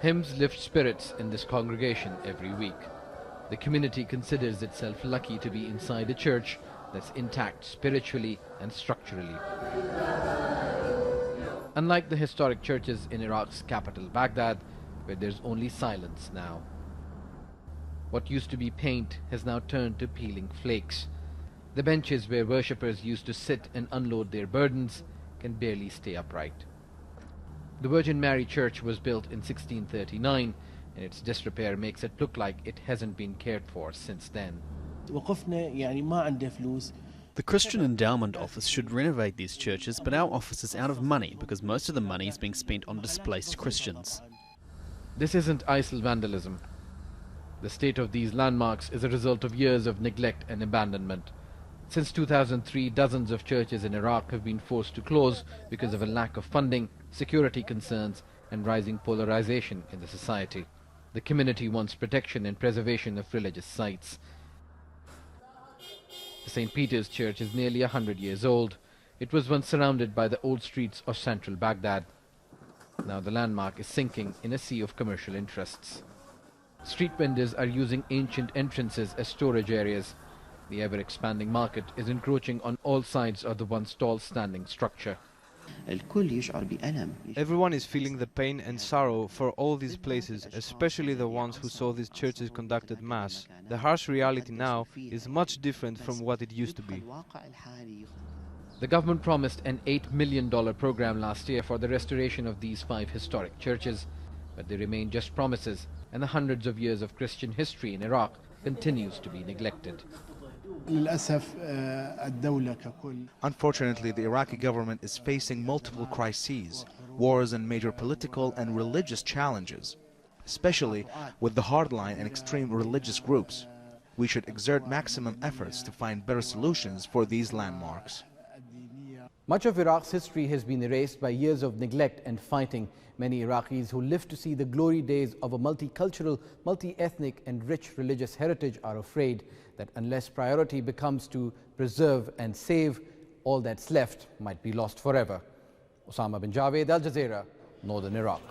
Hymns lift spirits in this congregation every week. The community considers itself lucky to be inside a church that's intact spiritually and structurally. Unlike the historic churches in Iraq's capital, Baghdad, where there's only silence now. What used to be paint has now turned to peeling flakes. The benches where worshippers used to sit and unload their burdens can barely stay upright. The Virgin Mary Church was built in 1639, and its disrepair makes it look like it hasn't been cared for since then. The Christian Endowment Office should renovate these churches, but our office is out of money because most of the money is being spent on displaced Christians. This isn't ISIL vandalism. The state of these landmarks is a result of years of neglect and abandonment. Since 2003, dozens of churches in Iraq have been forced to close because of a lack of funding, security concerns, and rising polarization in the society. The community wants protection and preservation of religious sites. The St. Peter's Church is nearly 100 years old. It was once surrounded by the old streets of central Baghdad. Now the landmark is sinking in a sea of commercial interests. Street vendors are using ancient entrances as storage areas. The ever-expanding market is encroaching on all sides of the once tall standing structure. Everyone is feeling the pain and sorrow for all these places, especially the ones who saw these churches conducted mass. The harsh reality now is much different from what it used to be. The government promised an $8 million program last year for the restoration of these 5 historic churches, but they remain just promises, and the hundreds of years of Christian history in Iraq continues to be neglected. Unfortunately, the Iraqi government is facing multiple crises, wars and major political and religious challenges, especially with the hardline and extreme religious groups. We should exert maximum efforts to find better solutions for these landmarks. Much of Iraq's history has been erased by years of neglect and fighting. Many Iraqis who live to see the glory days of a multicultural, multi-ethnic and rich religious heritage are afraid that unless priority becomes to preserve and save, all that's left might be lost forever. Osama Bin Javaid, Al Jazeera, Northern Iraq.